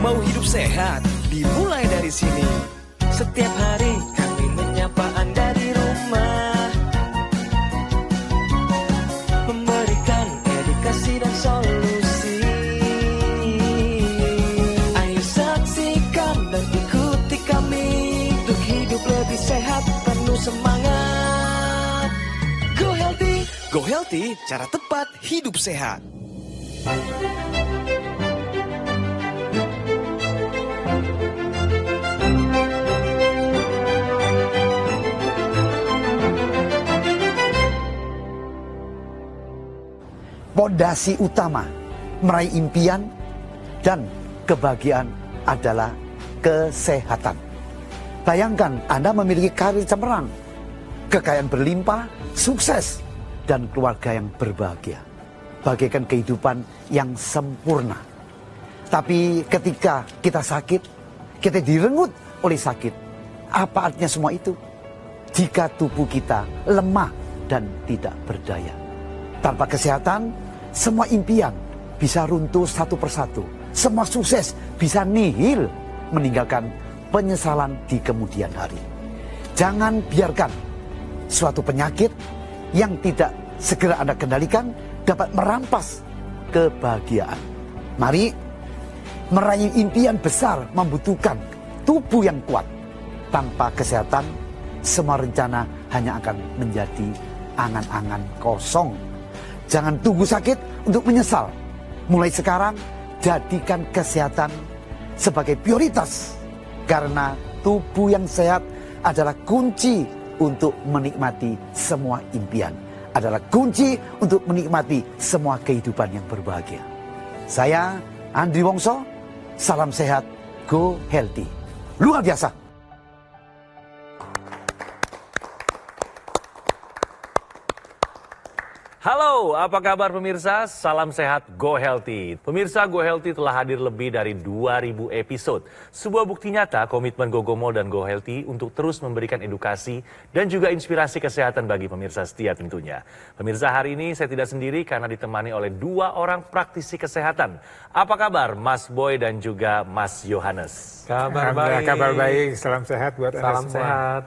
Mau hidup sehat, dimulai dari sini. Setiap hari kami menyapa Anda di rumah, memberikan edukasi dan solusi. Ayo saksikan dan ikuti kami untuk hidup lebih sehat, penuh semangat. Go Healthy, Go Healthy, cara tepat hidup sehat. Pondasi utama meraih impian dan kebahagiaan adalah kesehatan. Bayangkan Anda memiliki karir cemerlang, kekayaan berlimpah, sukses, dan keluarga yang berbahagia. Bagaikan kehidupan yang sempurna. Tapi ketika kita sakit, kita direnggut oleh sakit. Apa artinya semua itu? Jika tubuh kita lemah dan tidak berdaya. Tanpa kesehatan, semua impian bisa runtuh satu persatu. Semua sukses bisa nihil, meninggalkan penyesalan di kemudian hari. Jangan biarkan suatu penyakit yang tidak segera Anda kendalikan dapat merampas kebahagiaan. Mari, meraih impian besar membutuhkan tubuh yang kuat. Tanpa kesehatan, semua rencana hanya akan menjadi angan-angan kosong. Jangan tunggu sakit untuk menyesal. Mulai sekarang, jadikan kesehatan sebagai prioritas. Karena tubuh yang sehat adalah kunci untuk menikmati semua impian. Adalah kunci untuk menikmati semua kehidupan yang berbahagia. Saya, Andri Wongso, salam sehat, Go Healthy. Luar biasa. Halo, apa kabar pemirsa? Salam sehat, Go Healthy. Pemirsa, Go Healthy telah hadir lebih dari 2.000 episode. Sebuah bukti nyata komitmen Gogomol dan Go Healthy untuk terus memberikan edukasi dan juga inspirasi kesehatan bagi pemirsa setia tentunya. Pemirsa, hari ini saya tidak sendiri karena ditemani oleh 2 orang praktisi kesehatan. Apa kabar Mas Boy dan juga Mas Yohanes? Kabar baik, salam sehat buat Anda semua. Salam sehat.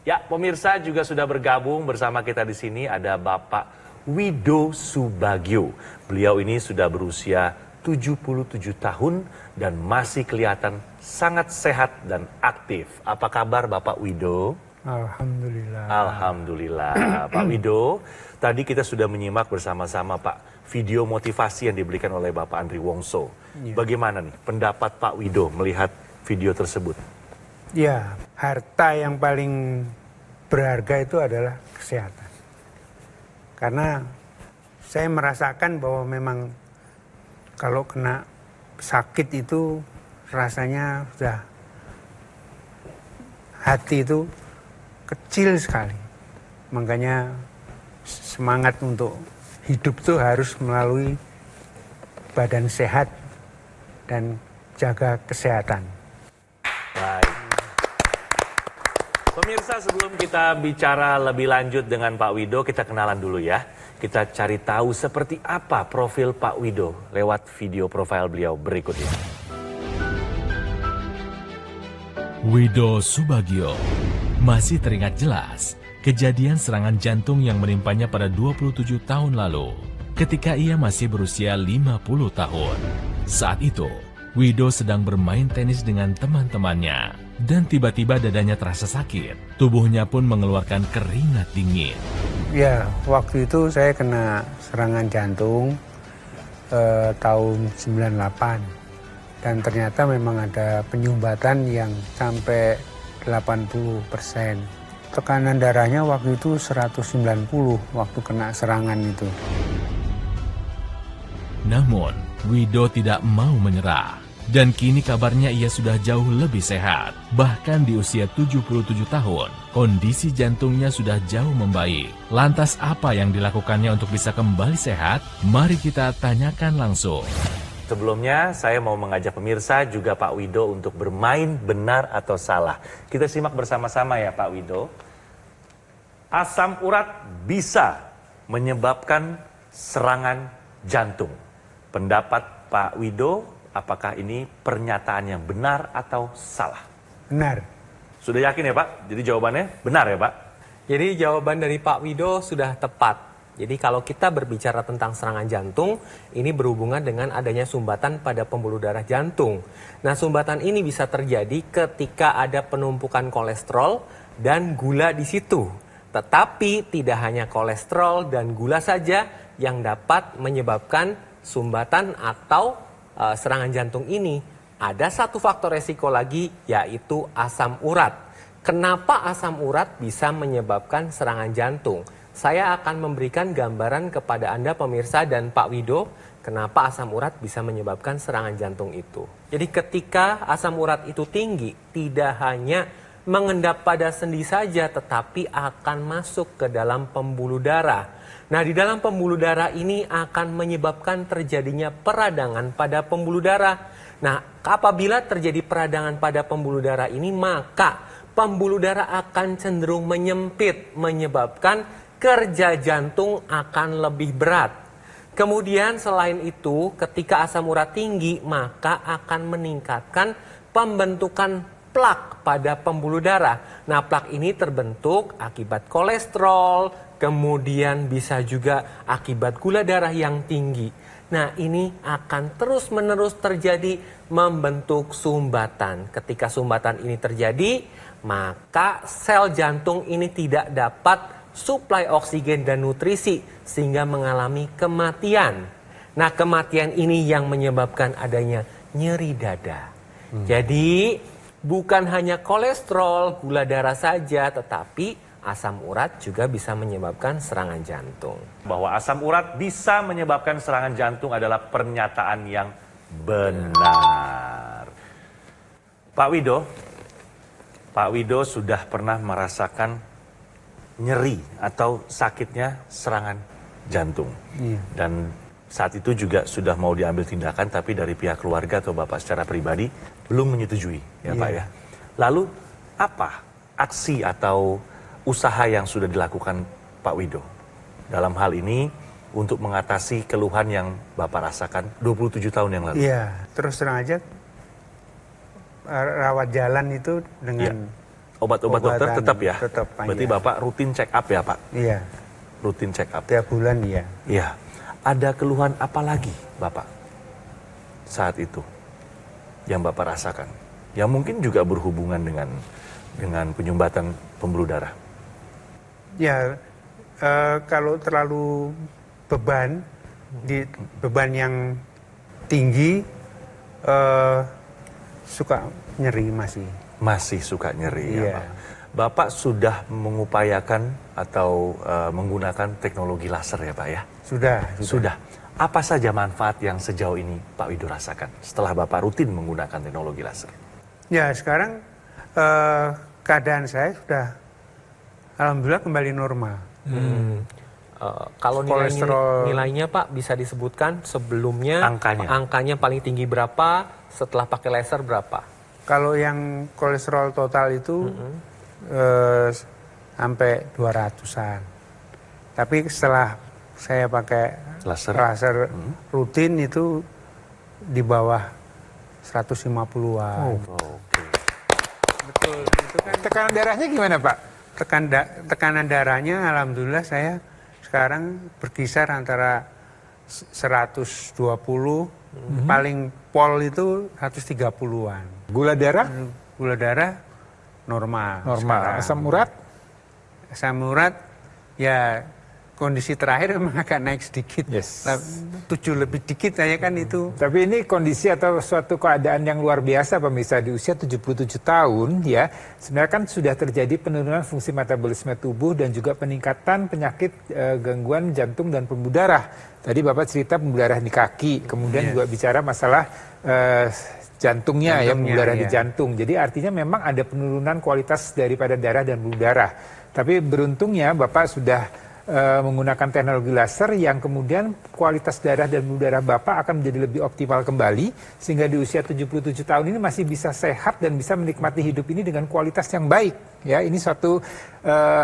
Ya, pemirsa juga sudah bergabung bersama kita di sini ada Bapak Wido Subagio. Beliau ini sudah berusia 77 tahun dan masih kelihatan sangat sehat dan aktif. Apa kabar Bapak Wido? Alhamdulillah. Alhamdulillah. Pak Wido, tadi kita sudah menyimak bersama-sama Pak video motivasi yang diberikan oleh Bapak Andri Wongso. Ya. Bagaimana nih pendapat Pak Wido melihat video tersebut? Ya, harta yang paling berharga itu adalah kesehatan. Karena saya merasakan bahwa memang kalau kena sakit itu rasanya sudah hati itu kecil sekali. Makanya semangat untuk hidup itu harus melalui badan sehat dan jaga kesehatan. Baik. Pemirsa, sebelum kita bicara lebih lanjut dengan Pak Wido, kita kenalan dulu ya. Kita cari tahu seperti apa profil Pak Wido lewat video profil beliau berikut ini. Wido Subagio masih teringat jelas kejadian serangan jantung yang menimpanya pada 27 tahun lalu ketika ia masih berusia 50 tahun. Saat itu, Wido sedang bermain tenis dengan teman-temannya. Dan tiba-tiba dadanya terasa sakit. Tubuhnya pun mengeluarkan keringat dingin. Ya, waktu itu saya kena serangan jantung tahun 98. Dan ternyata memang ada penyumbatan yang sampai 80%. Tekanan darahnya waktu itu 190 waktu kena serangan itu. Namun, Wido tidak mau menyerah. Dan kini kabarnya ia sudah jauh lebih sehat. Bahkan di usia 77 tahun, kondisi jantungnya sudah jauh membaik. Lantas apa yang dilakukannya untuk bisa kembali sehat? Mari kita tanyakan langsung. Sebelumnya, saya mau mengajak pemirsa juga Pak Wido untuk bermain benar atau salah. Kita simak bersama-sama ya Pak Wido. Asam urat bisa menyebabkan serangan jantung. Pendapat Pak Wido apakah ini pernyataan yang benar atau salah? Benar. Sudah yakin ya Pak? Jadi jawabannya benar ya Pak? Jadi jawaban dari Pak Wido sudah tepat. Jadi kalau kita berbicara tentang serangan jantung, ini berhubungan dengan adanya sumbatan pada pembuluh darah jantung. Nah, sumbatan ini bisa terjadi ketika ada penumpukan kolesterol dan gula di situ. Tetapi tidak hanya kolesterol dan gula saja yang dapat menyebabkan sumbatan atau serangan jantung ini. Ada satu faktor resiko lagi, yaitu asam urat. Kenapa asam urat bisa menyebabkan serangan jantung? Saya akan memberikan gambaran kepada Anda pemirsa dan Pak Wido, kenapa asam urat bisa menyebabkan serangan jantung itu. Jadi ketika asam urat itu tinggi, tidak hanya mengendap pada sendi saja, tetapi akan masuk ke dalam pembuluh darah. Nah, di dalam pembuluh darah ini akan menyebabkan terjadinya peradangan pada pembuluh darah. Nah, apabila terjadi peradangan pada pembuluh darah ini, maka pembuluh darah akan cenderung menyempit, menyebabkan kerja jantung akan lebih berat. Kemudian selain itu, ketika asam urat tinggi, maka akan meningkatkan pembentukan plak pada pembuluh darah. Nah, plak ini terbentuk akibat kolesterol, kemudian bisa juga akibat gula darah yang tinggi. Nah, ini akan terus-menerus terjadi membentuk sumbatan. Ketika sumbatan ini terjadi, maka sel jantung ini tidak dapat suplai oksigen dan nutrisi sehingga mengalami kematian. Nah, kematian ini yang menyebabkan adanya nyeri dada. Jadi, bukan hanya kolesterol, gula darah saja, tetapi asam urat juga bisa menyebabkan serangan jantung. Bahwa asam urat bisa menyebabkan serangan jantung adalah pernyataan yang benar. Pak Wido sudah pernah merasakan nyeri atau sakitnya serangan jantung. Dan saat itu juga sudah mau diambil tindakan, tapi dari pihak keluarga atau Bapak secara pribadi belum menyetujui, ya Pak ya. Lalu apa aksi atau usaha yang sudah dilakukan Pak Wido dalam hal ini untuk mengatasi keluhan yang Bapak rasakan 27 tahun yang lalu? Iya, terus terang aja rawat jalan itu dengan obat-obat dokter tetap ya? Tetap. Berarti Bapak rutin check up ya Pak? Iya. Rutin check up? Tiap bulan iya. Iya. Ada keluhan apa lagi Bapak saat itu yang Bapak rasakan? Yang mungkin juga berhubungan dengan penyumbatan pembuluh darah? Ya, kalau terlalu beban yang tinggi suka nyeri masih. Masih suka nyeri ya iya. Pak. Bapak sudah mengupayakan atau menggunakan teknologi laser ya Pak ya? Sudah. Apa saja manfaat yang sejauh ini Pak Wido rasakan setelah Bapak rutin menggunakan teknologi laser? Ya, sekarang keadaan saya sudah alhamdulillah kembali normal. Kalau nilainya Pak bisa disebutkan sebelumnya angkanya paling tinggi berapa, setelah pakai laser berapa? Kalau yang kolesterol total itu sampai 200-an. Tapi setelah saya pakai laser rutin itu di bawah 150-an. Betul. Itu kan tekanan darahnya gimana Pak? Tekanan darahnya alhamdulillah saya sekarang berkisar antara 120, paling pol itu 130-an. Gula darah? Gula darah normal. Asam urat? Asam urat ya kondisi terakhir memang agak naik sedikit. 7 lebih dikit saya kan itu. Tapi ini kondisi atau suatu keadaan yang luar biasa pemirsa di usia 77 tahun ya. Sebenarnya kan sudah terjadi penurunan fungsi metabolisme tubuh dan juga peningkatan penyakit gangguan jantung dan pembuluh darah. Tadi Bapak cerita pembuluh darah di kaki, kemudian juga bicara masalah jantungnya ya, pembuluh darah di jantung. Jadi artinya memang ada penurunan kualitas daripada darah dan pembuluh darah. Tapi beruntungnya Bapak sudah menggunakan teknologi laser yang kemudian kualitas darah dan pembuluh darah Bapak akan menjadi lebih optimal kembali sehingga di usia 77 tahun ini masih bisa sehat dan bisa menikmati hidup ini dengan kualitas yang baik. Ya, ini suatu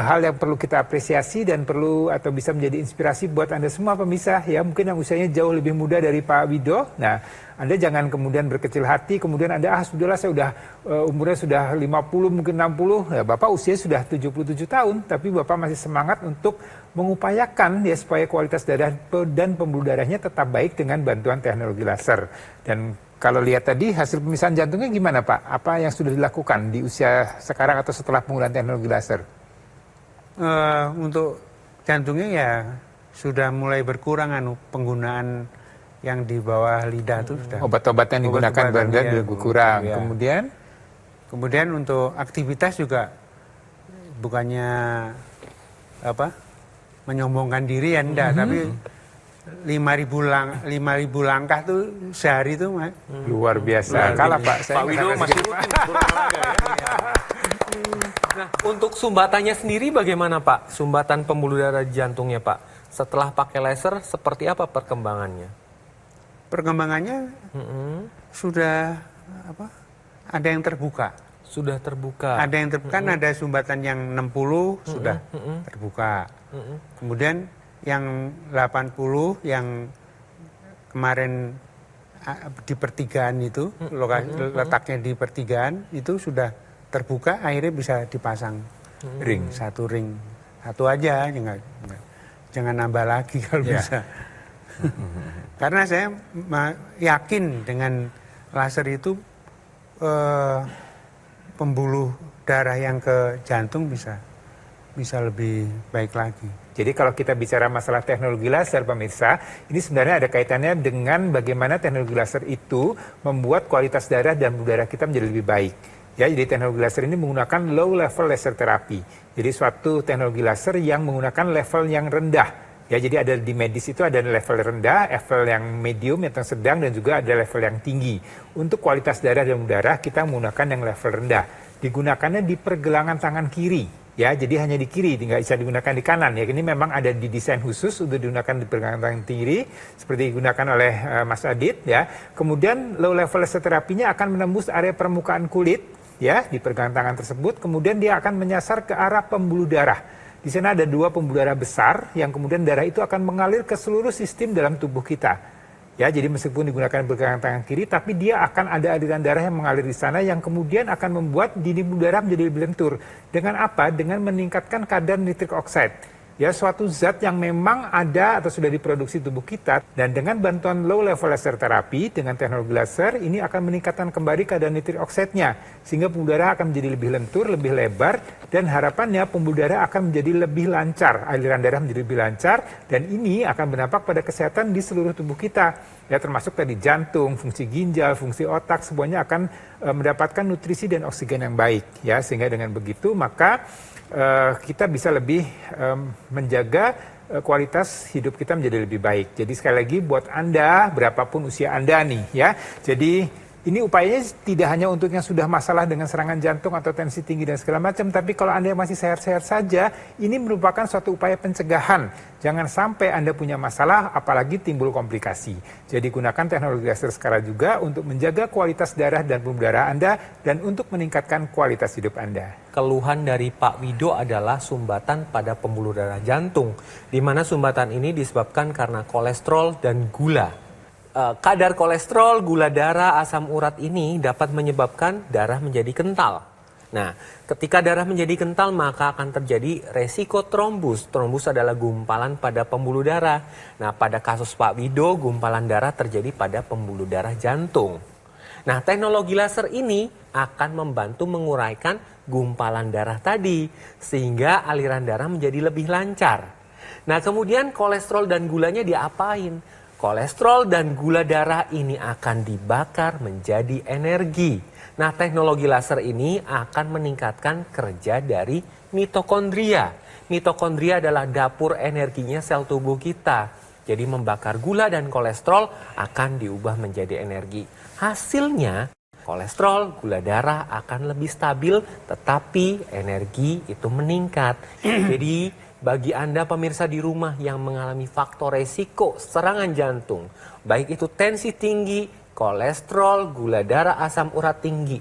hal yang perlu kita apresiasi dan perlu atau bisa menjadi inspirasi buat Anda semua pemirsa ya, mungkin yang usianya jauh lebih muda dari Pak Wido. Nah, Anda jangan kemudian berkecil hati, kemudian Anda, sudahlah saya udah umurnya sudah 50, mungkin 60, ya Bapak usia sudah 77 tahun, tapi Bapak masih semangat untuk mengupayakan ya supaya kualitas darah dan pembuluh darahnya tetap baik dengan bantuan teknologi laser. Dan kalau lihat tadi hasil pemisahan jantungnya gimana Pak? Apa yang sudah dilakukan di usia sekarang atau setelah penggunaan teknologi laser? Untuk jantungnya ya sudah mulai berkurang penggunaan yang di bawah lidah itu sudah. Obat-obat yang digunakan benar-benar berkurang. Ya. Kemudian untuk aktivitas juga bukannya menyombongkan diri ya enggak, tapi 5.000 langkah tuh sehari tuh luar biasa. Kalah Pak, Pak Wido masih rutin berolahraga ya. Nah, untuk sumbatannya sendiri bagaimana Pak? Sumbatan pembuluh darah jantungnya Pak. Setelah pakai laser seperti apa perkembangannya? Perkembangannya sudah ada yang terbuka. Sudah terbuka. Ada yang terbuka, ada sumbatan yang 60 sudah terbuka. Kemudian yang 80 yang kemarin di pertigaan itu, letaknya di pertigaan itu sudah terbuka, akhirnya bisa dipasang ring, satu aja, jangan nambah lagi kalau bisa. Karena saya yakin dengan laser itu pembuluh darah yang ke jantung bisa lebih baik lagi. Jadi kalau kita bicara masalah teknologi laser, pemirsa, ini sebenarnya ada kaitannya dengan bagaimana teknologi laser itu membuat kualitas darah dan pembuluh darah kita menjadi lebih baik. Ya, jadi teknologi laser ini menggunakan low level laser terapi. Jadi suatu teknologi laser yang menggunakan level yang rendah. Ya, jadi ada di medis itu ada level rendah, level yang medium, yang sedang, dan juga ada level yang tinggi. Untuk kualitas darah dan darah kita menggunakan yang level rendah. Digunakannya di pergelangan tangan kiri. Ya, jadi hanya di kiri, tidak bisa digunakan di kanan. Ya, ini memang ada di desain khusus untuk digunakan di pergelangan tangan kiri, seperti digunakan oleh Mas Adit. Ya, kemudian low level laser terapinya akan menembus area permukaan kulit, ya, di pergelangan tangan tersebut. Kemudian dia akan menyasar ke arah pembuluh darah. Di sana ada 2 pembuluh darah besar, yang kemudian darah itu akan mengalir ke seluruh sistem dalam tubuh kita. Ya, jadi meskipun digunakan pergelangan tangan kiri, tapi dia akan ada aliran darah yang mengalir di sana yang kemudian akan membuat dinding pembuluh darah menjadi lebih lentur. Dengan apa? Dengan meningkatkan kadar nitrik oxide. Ya, suatu zat yang memang ada atau sudah diproduksi tubuh kita, dan dengan bantuan low level laser terapi dengan teknologi laser ini akan meningkatkan kembali kadar nitrik oxide-nya sehingga pembuluh darah akan menjadi lebih lentur, lebih lebar, dan harapannya pembuluh darah akan menjadi lebih lancar, aliran darah menjadi lebih lancar, dan ini akan berdampak pada kesehatan di seluruh tubuh kita. Ya, termasuk tadi jantung, fungsi ginjal, fungsi otak, semuanya akan mendapatkan nutrisi dan oksigen yang baik. Ya, sehingga dengan begitu maka kita bisa lebih menjaga kualitas hidup kita menjadi lebih baik. Jadi sekali lagi buat Anda, berapapun usia Anda nih ya. Jadi ini upayanya tidak hanya untuk yang sudah masalah dengan serangan jantung atau tensi tinggi dan segala macam, tapi kalau Anda masih sehat-sehat saja, ini merupakan suatu upaya pencegahan. Jangan sampai Anda punya masalah, apalagi timbul komplikasi. Jadi gunakan teknologi laser sekarang juga untuk menjaga kualitas darah dan pembuluh darah Anda, dan untuk meningkatkan kualitas hidup Anda. Keluhan dari Pak Wido adalah sumbatan pada pembuluh darah jantung, di mana sumbatan ini disebabkan karena kolesterol dan gula. Kadar kolesterol, gula darah, asam urat ini dapat menyebabkan darah menjadi kental. Nah, ketika darah menjadi kental maka akan terjadi resiko trombus. Trombus adalah gumpalan pada pembuluh darah. Nah, pada kasus Pak Wido, gumpalan darah terjadi pada pembuluh darah jantung. Nah, teknologi laser ini akan membantu menguraikan gumpalan darah tadi, sehingga aliran darah menjadi lebih lancar. Nah, kemudian kolesterol dan gulanya diapain? Kolesterol dan gula darah ini akan dibakar menjadi energi. Nah, teknologi laser ini akan meningkatkan kerja dari mitokondria. Mitokondria adalah dapur energinya sel tubuh kita. Jadi membakar gula dan kolesterol akan diubah menjadi energi. Hasilnya, kolesterol, gula darah akan lebih stabil, tetapi energi itu meningkat. Jadi bagi Anda pemirsa di rumah yang mengalami faktor resiko serangan jantung, baik itu tensi tinggi, kolesterol, gula darah, asam urat tinggi,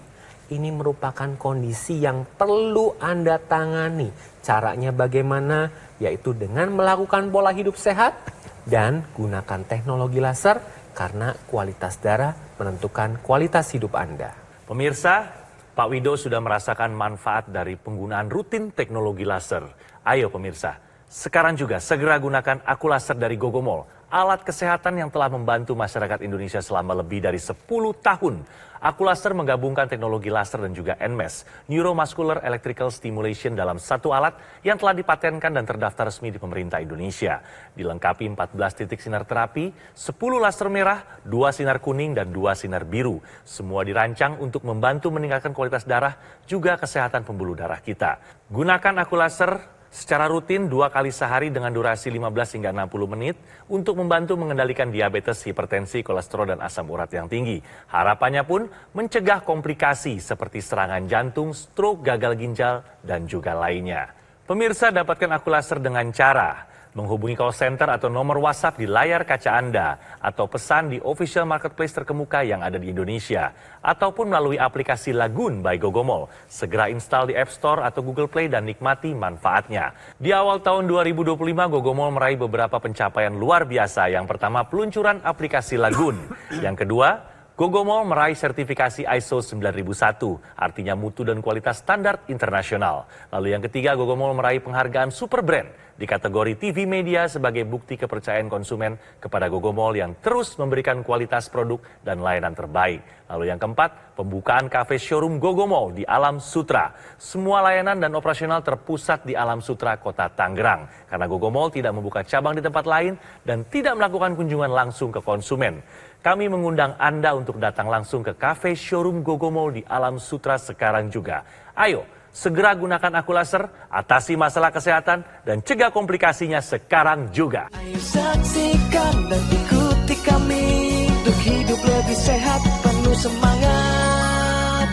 ini merupakan kondisi yang perlu Anda tangani. Caranya bagaimana? Yaitu dengan melakukan pola hidup sehat dan gunakan teknologi laser, karena kualitas darah menentukan kualitas hidup Anda. Pemirsa, Pak Wido sudah merasakan manfaat dari penggunaan rutin teknologi laser. Ayo pemirsa, sekarang juga segera gunakan Aku Laser dari Gogomol, alat kesehatan yang telah membantu masyarakat Indonesia selama lebih dari 10 tahun. Aku Laser menggabungkan teknologi laser dan juga NMES, Neuromuscular Electrical Stimulation dalam satu alat yang telah dipatenkan dan terdaftar resmi di pemerintah Indonesia. Dilengkapi 14 titik sinar terapi, 10 laser merah, 2 sinar kuning, dan 2 sinar biru. Semua dirancang untuk membantu meningkatkan kualitas darah, juga kesehatan pembuluh darah kita. Gunakan Aku Laser secara rutin 2 kali sehari dengan durasi 15 hingga 60 menit untuk membantu mengendalikan diabetes, hipertensi, kolesterol, dan asam urat yang tinggi. Harapannya pun mencegah komplikasi seperti serangan jantung, stroke, gagal ginjal, dan juga lainnya. Pemirsa dapatkan Aku Laser dengan cara menghubungi call center atau nomor WhatsApp di layar kaca Anda, atau pesan di official marketplace terkemuka yang ada di Indonesia, ataupun melalui aplikasi Lagoon by Gogomol. Segera install di App Store atau Google Play dan nikmati manfaatnya. Di awal tahun 2025, Gogomol meraih beberapa pencapaian luar biasa. Yang pertama, peluncuran aplikasi Lagoon. Yang kedua, Gogomol meraih sertifikasi ISO 9001, artinya mutu dan kualitas standar internasional. Lalu yang ketiga, Gogomol meraih penghargaan Super Brand di kategori TV Media sebagai bukti kepercayaan konsumen kepada Gogomol yang terus memberikan kualitas produk dan layanan terbaik. Lalu yang keempat, pembukaan kafe showroom Gogomol di Alam Sutra. Semua layanan dan operasional terpusat di Alam Sutra, Kota Tangerang. Karena Gogomol tidak membuka cabang di tempat lain dan tidak melakukan kunjungan langsung ke konsumen. Kami mengundang Anda untuk datang langsung ke kafe showroom Gogomol di Alam Sutra sekarang juga. Ayo, segera gunakan Aku Laser, atasi masalah kesehatan, dan cegah komplikasinya sekarang juga. Ayo saksikan dan ikuti kami untuk hidup lebih sehat, penuh semangat.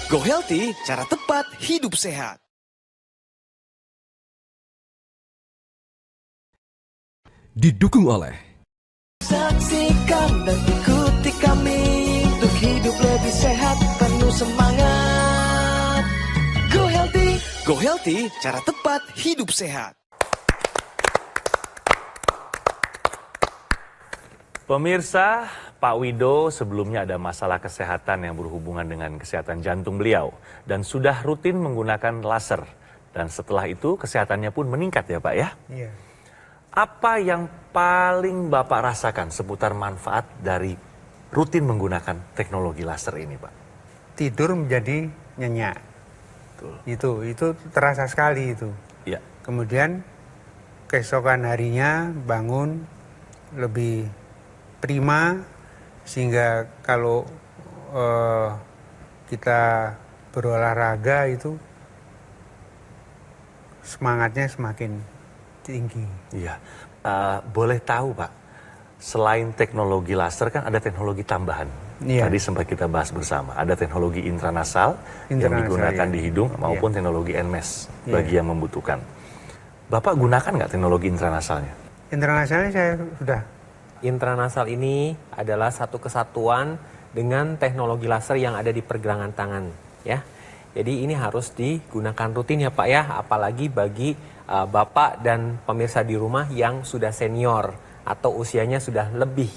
Go Healthy, cara tepat hidup sehat. Didukung oleh Saksikan dan ikuti kami untuk hidup lebih sehat, penuh semangat. Go Healthy, cara tepat hidup sehat. Pemirsa, Pak Wido sebelumnya ada masalah kesehatan yang berhubungan dengan kesehatan jantung beliau dan sudah rutin menggunakan laser. Dan setelah itu kesehatannya pun meningkat ya Pak ya? Iya. Apa yang paling Bapak rasakan seputar manfaat dari rutin menggunakan teknologi laser ini, Pak? Tidur menjadi nyenyak. Betul. Itu terasa sekali itu. Ya. Kemudian keesokan harinya bangun lebih prima, sehingga kalau kita berolahraga itu semangatnya semakin tinggi. Iya. Boleh tahu Pak, selain teknologi laser kan ada teknologi tambahan. Iya. Tadi sempat kita bahas bersama. Ada teknologi intranasal yang digunakan di hidung maupun teknologi NMES bagi yang membutuhkan. Bapak gunakan nggak teknologi intranasalnya? Intranasalnya saya sudah. Intranasal ini adalah satu kesatuan dengan teknologi laser yang ada di pergelangan tangan, ya. Jadi ini harus digunakan rutin ya Pak ya, apalagi bagi Bapak dan pemirsa di rumah yang sudah senior atau usianya sudah lebih,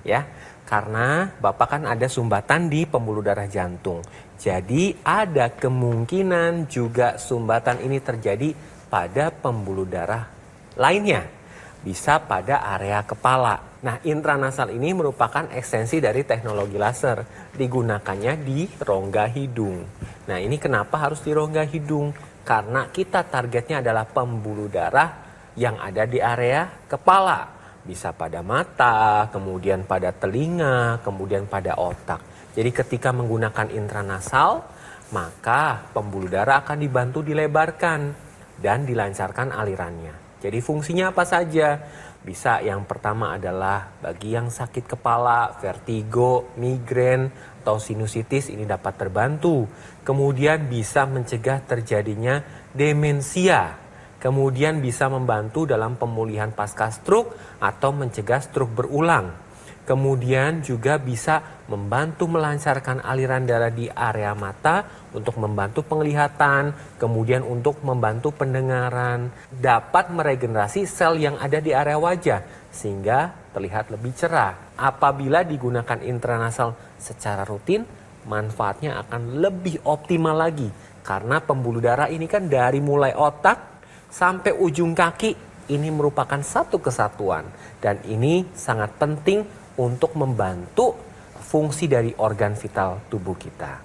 ya. Karena Bapak kan ada sumbatan di pembuluh darah jantung. Jadi ada kemungkinan juga sumbatan ini terjadi pada pembuluh darah lainnya. Bisa pada area kepala. Nah, intranasal ini merupakan ekstensi dari teknologi laser. Digunakannya di rongga hidung. Nah, ini kenapa harus di rongga hidung? Karena kita targetnya adalah pembuluh darah yang ada di area kepala. Bisa pada mata, kemudian pada telinga, kemudian pada otak. Jadi ketika menggunakan intranasal, maka pembuluh darah akan dibantu dilebarkan dan dilancarkan alirannya. Jadi fungsinya apa saja? Bisa yang pertama adalah bagi yang sakit kepala, vertigo, migrain, atau sinusitis ini dapat terbantu. Kemudian bisa mencegah terjadinya demensia. Kemudian bisa membantu dalam pemulihan pasca stroke atau mencegah stroke berulang. Kemudian juga bisa membantu melancarkan aliran darah di area mata untuk membantu penglihatan, kemudian untuk membantu pendengaran, dapat meregenerasi sel yang ada di area wajah sehingga terlihat lebih cerah. Apabila digunakan intranasal secara rutin, manfaatnya akan lebih optimal lagi. Karena pembuluh darah ini kan dari mulai otak sampai ujung kaki, ini merupakan satu kesatuan. Dan ini sangat penting untuk membantu fungsi dari organ vital tubuh kita.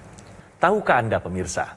Tahukah Anda pemirsa,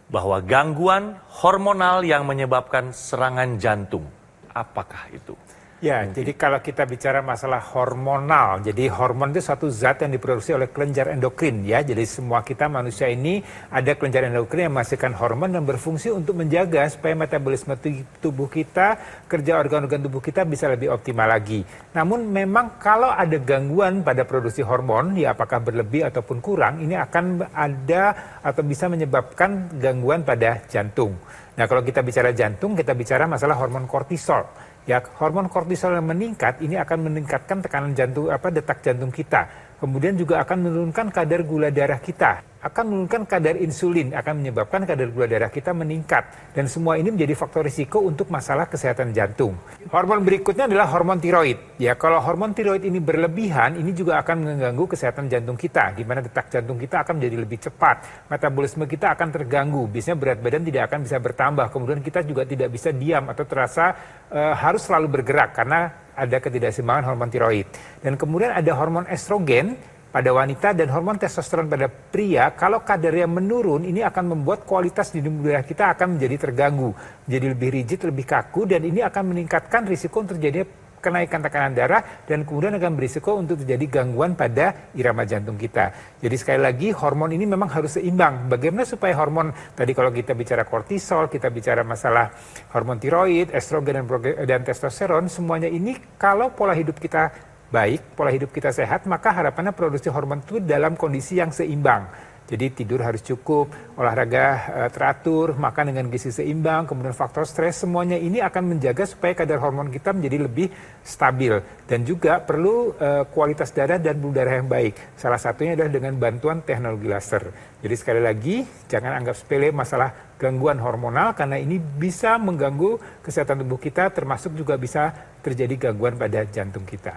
bahwa gangguan hormonal yang menyebabkan serangan jantung, apakah itu? Ya, jadi kalau kita bicara masalah hormonal, jadi hormon itu suatu zat yang diproduksi oleh kelenjar endokrin ya. Jadi semua kita manusia ini ada kelenjar endokrin yang menghasilkan hormon dan berfungsi untuk menjaga supaya metabolisme tubuh kita, kerja organ-organ tubuh kita bisa lebih optimal lagi. Namun memang kalau ada gangguan pada produksi hormon, ya apakah berlebih ataupun kurang, ini akan ada atau bisa menyebabkan gangguan pada jantung. Nah, kalau kita bicara jantung, kita bicara masalah hormon kortisol. Ya, hormon kortisol yang meningkat ini akan meningkatkan tekanan jantung, detak jantung kita. Kemudian juga akan menurunkan kadar gula darah kita, akan menurunkan kadar insulin, akan menyebabkan kadar gula darah kita meningkat. Dan semua ini menjadi faktor risiko untuk masalah kesehatan jantung. Hormon berikutnya adalah hormon tiroid. Ya, kalau hormon tiroid ini berlebihan, ini juga akan mengganggu kesehatan jantung kita, di mana detak jantung kita akan menjadi lebih cepat, metabolisme kita akan terganggu, biasanya berat badan tidak akan bisa bertambah, kemudian kita juga tidak bisa diam atau terasa harus selalu bergerak karena ada ketidakseimbangan hormon tiroid. Dan kemudian ada hormon estrogen pada wanita dan hormon testosteron pada pria. Kalau kadarnya menurun, ini akan membuat kualitas di tubuh kita akan menjadi terganggu, menjadi lebih rigid, lebih kaku, dan ini akan meningkatkan risiko untuk terjadinya kenaikan tekanan darah dan kemudian akan berisiko untuk terjadi gangguan pada irama jantung kita. Jadi sekali lagi hormon ini memang harus seimbang. Bagaimana supaya hormon, tadi kalau kita bicara kortisol, kita bicara masalah hormon tiroid, estrogen dan testosteron, semuanya ini kalau pola hidup kita baik, pola hidup kita sehat, maka harapannya produksi hormon itu dalam kondisi yang seimbang. Jadi tidur harus cukup, olahraga teratur, makan dengan gizi seimbang, kemudian faktor stres, semuanya ini akan menjaga supaya kadar hormon kita menjadi lebih stabil. Dan juga perlu kualitas darah dan pembuluh darah yang baik. Salah satunya adalah dengan bantuan teknologi laser. Jadi sekali lagi, jangan anggap sepele masalah gangguan hormonal, karena ini bisa mengganggu kesehatan tubuh kita, termasuk juga bisa terjadi gangguan pada jantung kita.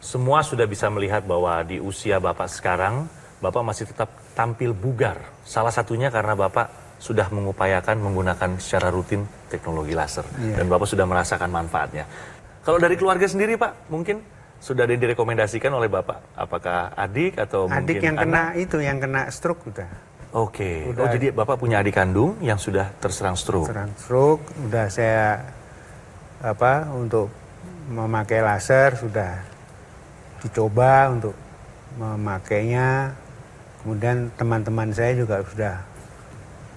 Semua sudah bisa melihat bahwa di usia Bapak sekarang, Bapak masih tetap tampil bugar. Salah satunya karena Bapak sudah mengupayakan menggunakan secara rutin teknologi laser. Dan Bapak sudah merasakan manfaatnya. Kalau dari keluarga sendiri Pak, mungkin sudah ada direkomendasikan oleh Bapak? Apakah adik atau adik mungkin yang kena itu, yang kena stroke udah. Oke. Oh, jadi Bapak punya adik kandung yang sudah terserang stroke? Terserang stroke, udah saya untuk memakai laser sudah dicoba untuk memakainya. Kemudian teman-teman saya juga sudah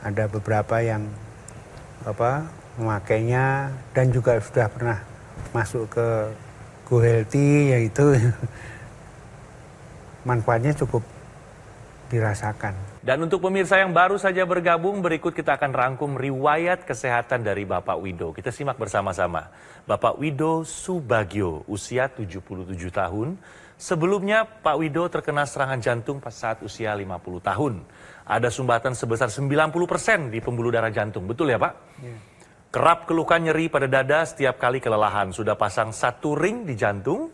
ada beberapa yang memakainya dan juga sudah pernah masuk ke Go Healthy, yaitu manfaatnya cukup dirasakan. Dan untuk pemirsa yang baru saja bergabung, berikut kita akan rangkum riwayat kesehatan dari Bapak Wido. Kita simak bersama-sama. Bapak Wido Subagio, usia 77 tahun. Sebelumnya Pak Wido terkena serangan jantung pas saat usia 50 tahun. Ada sumbatan sebesar 90% di pembuluh darah jantung. Betul ya Pak? Yeah. Kerap keluhkan nyeri pada dada setiap kali kelelahan. Sudah pasang 1 ring di jantung.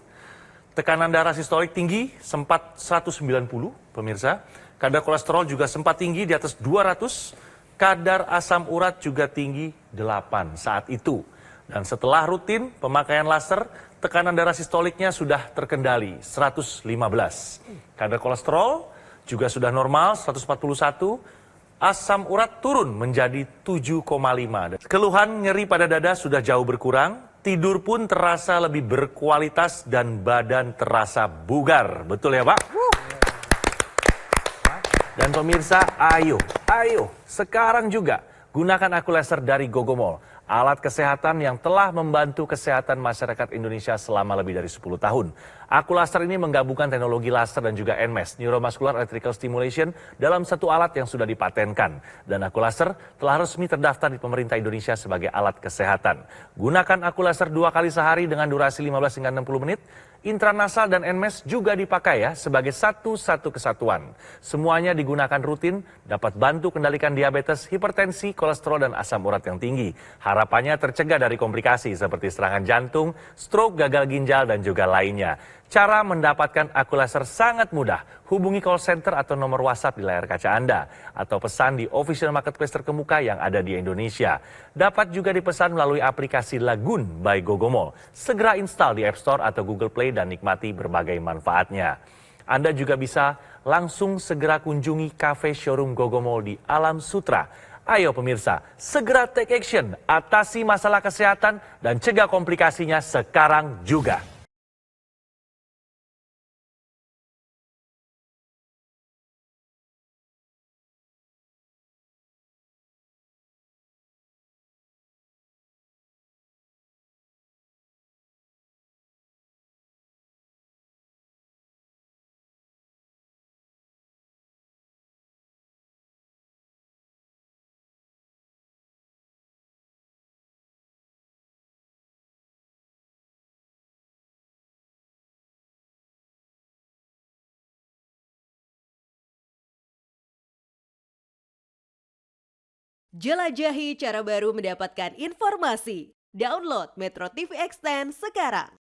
Tekanan darah sistolik tinggi, sempat 190 pemirsa. Kadar kolesterol juga sempat tinggi di atas 200. Kadar asam urat juga tinggi 8 saat itu. Dan setelah rutin pemakaian laser, tekanan darah sistoliknya sudah terkendali, 115. Kadar kolesterol juga sudah normal, 141. Asam urat turun menjadi 7,5. Keluhan nyeri pada dada sudah jauh berkurang. Tidur pun terasa lebih berkualitas dan badan terasa bugar. Betul ya Pak? Dan pemirsa, ayo, sekarang juga gunakan aku laser dari Gogomol. Alat kesehatan yang telah membantu kesehatan masyarakat Indonesia selama lebih dari 10 tahun. Akulaser ini menggabungkan teknologi laser dan juga NMES, Neuromuscular Electrical Stimulation, dalam satu alat yang sudah dipatenkan. Dan Akulaser telah resmi terdaftar di pemerintah Indonesia sebagai alat kesehatan. Gunakan Akulaser 2 kali sehari dengan durasi 15 hingga 60 menit. Intranasal dan NMES juga dipakai ya sebagai satu kesatuan. Semuanya digunakan rutin, dapat bantu kendalikan diabetes, hipertensi, kolesterol, dan asam urat yang tinggi. Harapannya tercegah dari komplikasi seperti serangan jantung, stroke, gagal ginjal, dan juga lainnya. Cara mendapatkan Akulaser sangat mudah. Hubungi call center atau nomor WhatsApp di layar kaca Anda. Atau pesan di official marketplace terkemuka yang ada di Indonesia. Dapat juga dipesan melalui aplikasi Lagun by Gogomall. Segera install di App Store atau Google Play dan nikmati berbagai manfaatnya. Anda juga bisa langsung segera kunjungi cafe showroom Gogomall di Alam Sutra. Ayo pemirsa, segera take action, atasi masalah kesehatan dan cegah komplikasinya sekarang juga. Jelajahi cara baru mendapatkan informasi. Download Metro TV Extend sekarang.